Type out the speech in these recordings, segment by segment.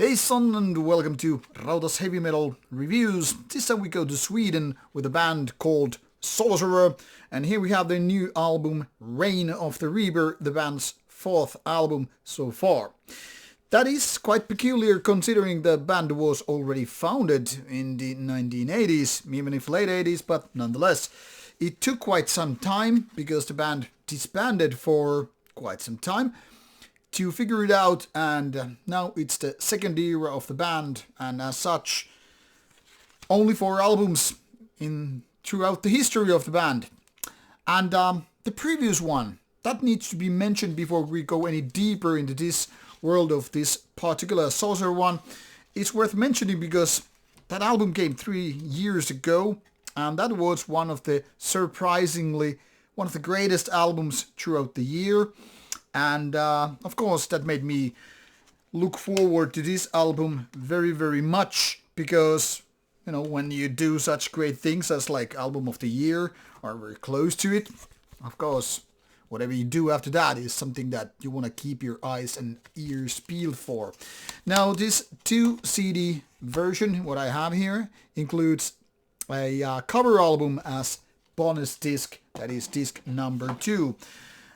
Jason and welcome to Rauta's Heavy Metal Reviews. This time we go to Sweden with a band called Sorcerer, and here we have their new album Reign of the Reaper, the band's fourth album so far. That is quite peculiar considering the band was already founded in the 1980s, even if late 80s, but nonetheless. It took quite some time because the band disbanded for quite some time to figure it out, and now it's the second era of the band, and as such only 4 albums throughout the history of the band. And the previous one that needs to be mentioned before we go any deeper into this world of this particular Sorcerer one. It's worth mentioning because that album came 3 years ago, and that was one of the greatest albums throughout the year. And of course that made me look forward to this album very, very much because, you know, when you do such great things as like album of the year or very close to it, of course whatever you do after that is something that you want to keep your eyes and ears peeled for. Now this 2 CD version, what I have here, includes a cover album as bonus disc, that is disc number 2.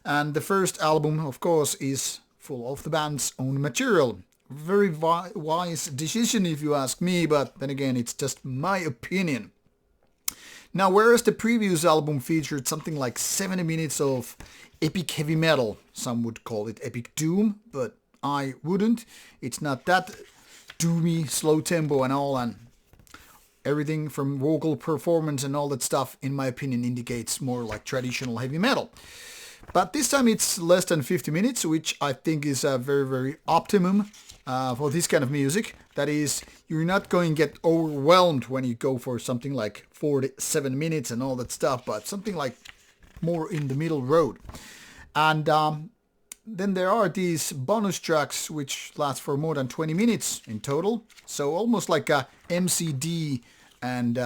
And the first album, of course, is full of the band's own material. Very wise decision if you ask me, but then again, it's just my opinion. Now, whereas the previous album featured something like 70 minutes of epic heavy metal, some would call it epic doom, but I wouldn't. It's not that doomy, slow tempo and all, and everything from vocal performance and all that stuff, in my opinion, indicates more like traditional heavy metal. But this time it's less than 50 minutes, which I think is a very, very optimum for this kind of music. That is, you're not going to get overwhelmed when you go for something like 47 minutes and all that stuff, but something like more in the middle road. And then there are these bonus tracks which last for more than 20 minutes in total. So almost like a MCD and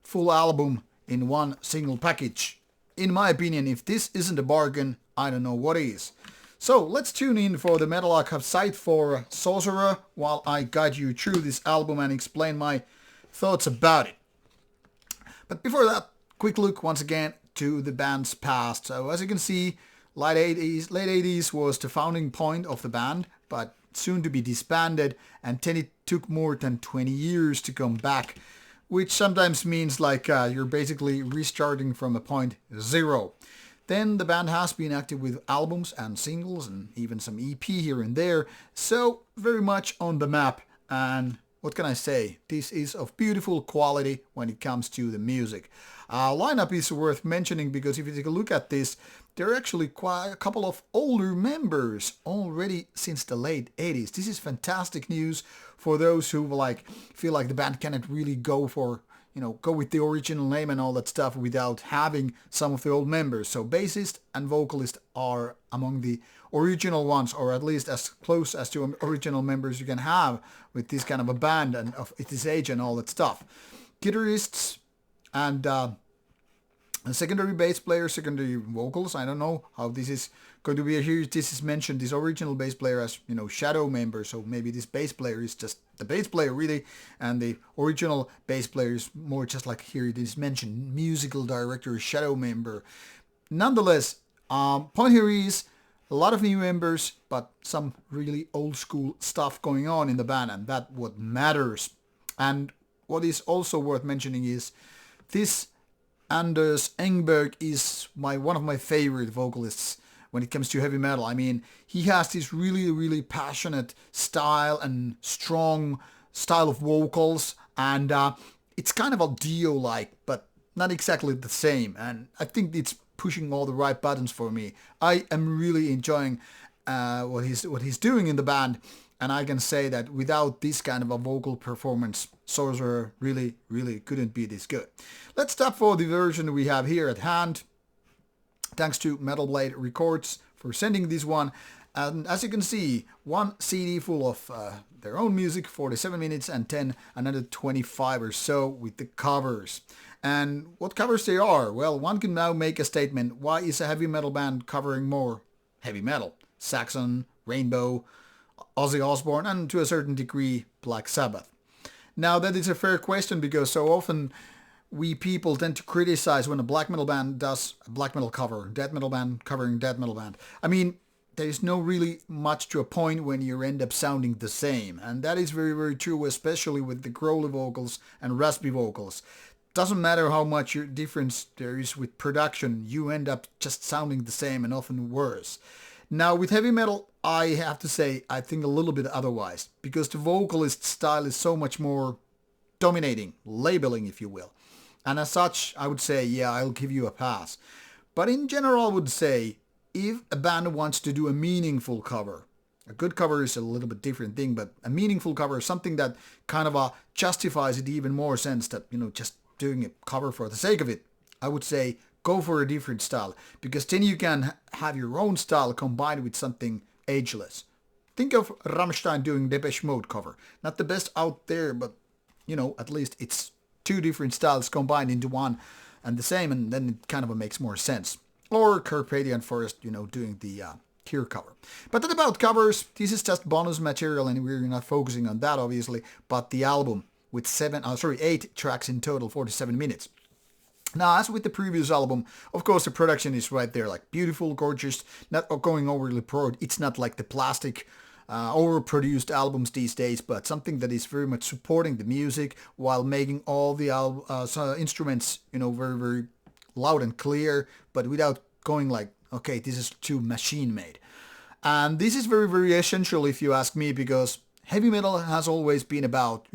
full album in one single package. In my opinion, if this isn't a bargain, I don't know what is. So let's tune in for the Metal Archive site for Sorcerer while I guide you through this album and explain my thoughts about it. But before that, quick look once again to the band's past. So as you can see, late 80s was the founding point of the band, but soon to be disbanded, and then it took more than 20 years to come back, which sometimes means like you're basically restarting from a point 0. Then the band has been active with albums and singles and even some EP here and there, so very much on the map. And what can I say? This is of beautiful quality when it comes to the music. Lineup is worth mentioning because if you take a look at this, there are actually quite a couple of older members already since the late 80s. This is fantastic news for those who feel like the band cannot really go with the original name and all that stuff without having some of the old members. So bassist and vocalist are among the original ones, or at least as close as to original members you can have with this kind of a band and of this age and all that stuff. Guitarists and a secondary bass player, secondary vocals. I don't know how this is going to be here. This is mentioned, this original bass player as, shadow member. So maybe this bass player is just the bass player really, and the original bass player is more just like here it is mentioned, musical director, shadow member. Nonetheless, point here is a lot of new members, but some really old school stuff going on in the band, and that's what matters. And what is also worth mentioning is this Anders Engberg is one of my favorite vocalists when it comes to heavy metal. I mean, he has this really, really passionate style and strong style of vocals, and it's kind of a Dio-like, but not exactly the same. And I think it's pushing all the right buttons for me. I am really enjoying what he's doing in the band, and I can say that without this kind of a vocal performance, Sorcerer really, really couldn't be this good. Let's stop for the version we have here at hand. Thanks to Metal Blade Records for sending this one. And as you can see, 1 CD full of their own music, 47 minutes, and 10 another 25 or so with the covers. And what covers they are? Well, one can now make a statement. Why is a heavy metal band covering more heavy metal? Saxon, Rainbow, Ozzy Osbourne, and to a certain degree Black Sabbath. Now that is a fair question because so often we people tend to criticize when a black metal band does a black metal cover, death metal band covering death metal band. I mean, there's no really much to a point when you end up sounding the same, and that is very, very true, especially with the growly vocals and raspy vocals. Doesn't matter how much difference there is with production, you end up just sounding the same and often worse. Now with heavy metal, I have to say I think a little bit otherwise, because the vocalist style is so much more dominating, labeling if you will. And as such, I would say, yeah, I'll give you a pass. But in general, I would say, if a band wants to do a meaningful cover, a good cover is a little bit different thing, but a meaningful cover is something that kind of justifies it even more sense that, just doing a cover for the sake of it, I would say go for a different style, because then you can have your own style combined with something ageless. Think of Rammstein doing Depeche Mode cover. Not the best out there, but, at least it's two different styles combined into one and the same, and then it kind of makes more sense. Or Carpathian Forest, doing the Cure cover. But that about covers. This is just bonus material, and we're not focusing on that, obviously, but the album with 8 tracks in total, 47 minutes. Now, as with the previous album, of course, the production is right there, like beautiful, gorgeous, not going overly broad. It's not like the plastic overproduced albums these days, but something that is very much supporting the music while making all the instruments, very, very loud and clear, but without going like, okay, this is too machine made. And this is very, very essential if you ask me, because heavy metal has always been about,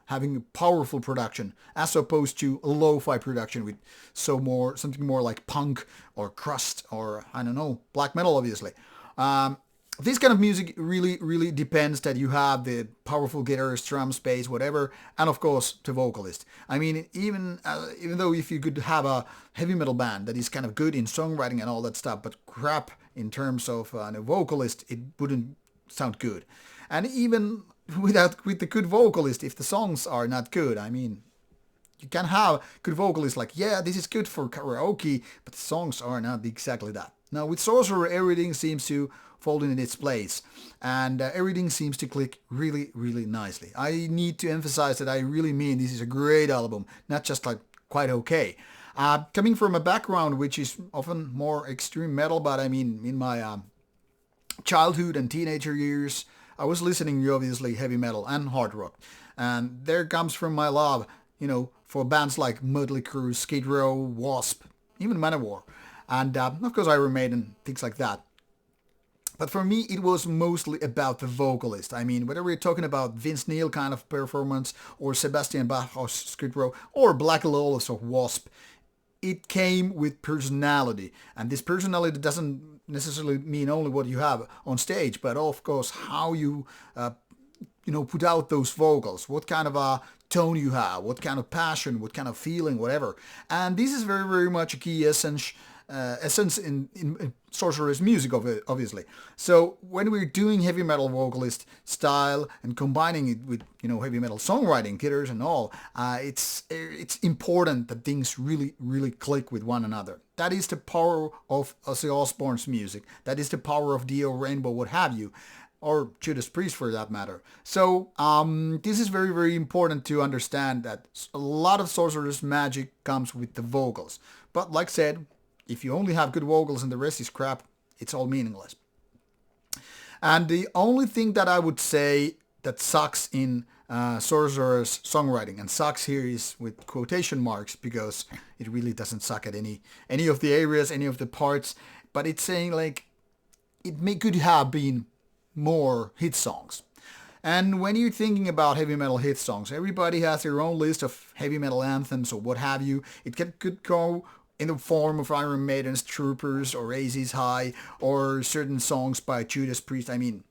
having powerful production as opposed to lo-fi production with something more like punk or crust or, I don't know, black metal, obviously. This kind of music really, really depends that you have the powerful guitars, drums, bass, whatever, and of course the vocalist. I mean, even though if you could have a heavy metal band that is kind of good in songwriting and all that stuff, but crap in terms of a vocalist, it wouldn't sound good. And even with the good vocalist, if the songs are not good, I mean, you can have good vocalists like, yeah, this is good for karaoke, but the songs are not exactly that. Now with Sorcerer, everything seems to fall in its place, and everything seems to click really, really nicely. I need to emphasize that I really mean this is a great album, not just like quite okay. Coming from a background which is often more extreme metal, but I mean in my childhood and teenager years, I was listening to obviously heavy metal and hard rock, and there comes from my love, for bands like Mötley Crüe, Skid Row, Wasp, even Manowar, and of course Iron Maiden, things like that. But for me, it was mostly about the vocalist. I mean, whether we're talking about Vince Neil kind of performance, or Sebastian Bach or Skid Row, or Black Lawless or Wasp, it came with personality. And this personality doesn't necessarily mean only what you have on stage, but of course how you, put out those vocals, what kind of a tone you have, what kind of passion, what kind of feeling, whatever. And this is very, very much a key essence in Sorcerer's music, obviously. So when we're doing heavy metal vocalist style and combining it with heavy metal songwriting, guitars and all, it's important that things really, really click with one another. That is the power of Ozzy Osbourne's music. That is the power of Dio, Rainbow, what have you, or Judas Priest for that matter. So this is very, very important to understand that a lot of Sorcerer's magic comes with the vocals. But like I said, if you only have good vocals and the rest is crap, it's all meaningless. And the only thing that I would say that sucks in Sorcerer's songwriting, and sucks here is with quotation marks, because it really doesn't suck at any of the areas, any of the parts, but it's saying like could have been more hit songs. And when you're thinking about heavy metal hit songs, everybody has their own list of heavy metal anthems or what have you. It could go in the form of Iron Maiden's Troopers or AZ's High or certain songs by Judas Priest. I mean,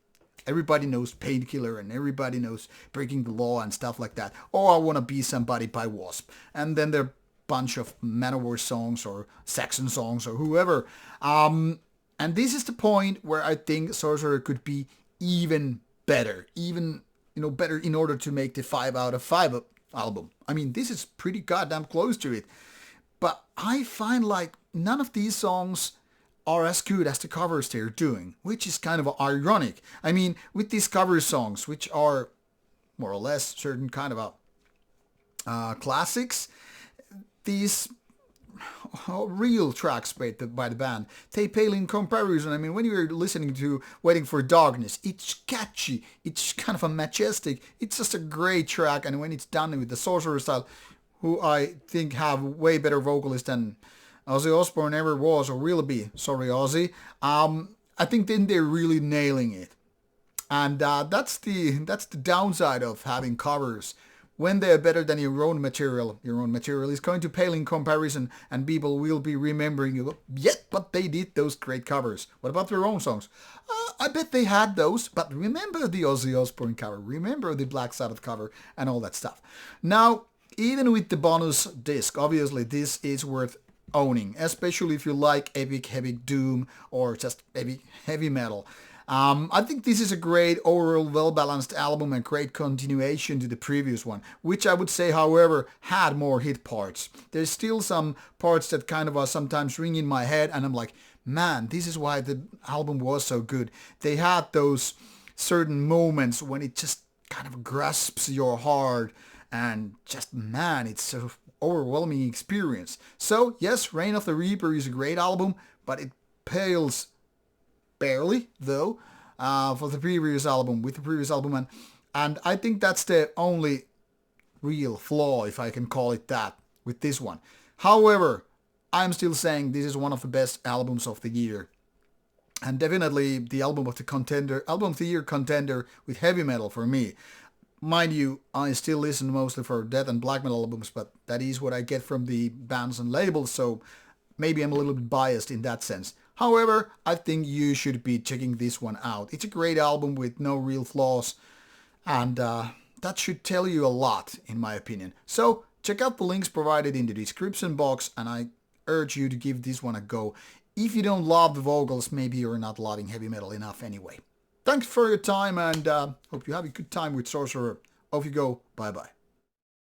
everybody knows Painkiller and everybody knows Breaking the Law and stuff like that. Or I Want to Be Somebody by Wasp. And then there are a bunch of Manowar songs or Saxon songs or whoever. And this is the point where I think Sorcerer could be even better. Even, better in order to make the 5 out of 5 album. I mean, this is pretty goddamn close to it. But I find like none of these songs are as good as the covers they're doing, which is kind of ironic. I mean, with these cover songs, which are more or less certain kind of classics, these real tracks by the band, they pale in comparison. I mean, when you're listening to Waiting for Darkness, it's catchy, it's kind of a majestic, it's just a great track, and when it's done with the Sorcerer style, who I think have way better vocalists than Ozzy Osbourne ever was or will be. Sorry, Ozzy. I think then they're really nailing it, and that's the downside of having covers. When they're better than your own material is going to pale in comparison, and people will be remembering you. Yet, but they did those great covers. What about their own songs? I bet they had those, but remember the Ozzy Osbourne cover, remember the Black Sabbath cover, and all that stuff. Now, even with the bonus disc, obviously this is worth owning, especially if you like epic heavy doom or just heavy metal. I think this is a great overall well-balanced album and great continuation to the previous one, which I would say, however, had more hit parts. There's still some parts that kind of sometimes ring in my head, and I'm like, man, this is why the album was so good. They had those certain moments when it just kind of grasps your heart, and just, man, it's an overwhelming experience. So, yes, Reign of the Reaper is a great album, but it pales barely, though, for the previous album, and I think that's the only real flaw, if I can call it that, with this one. However, I'm still saying this is one of the best albums of the year, and definitely the album of the year contender with heavy metal for me. Mind you, I still listen mostly for death and black metal albums, but that is what I get from the bands and labels, so maybe I'm a little bit biased in that sense. However, I think you should be checking this one out. It's a great album with no real flaws, and that should tell you a lot, in my opinion. So, check out the links provided in the description box, and I urge you to give this one a go. If you don't love the vocals, maybe you're not loving heavy metal enough anyway. Thanks for your time, and hope you have a good time with Sorcerer. Off you go. Bye-bye.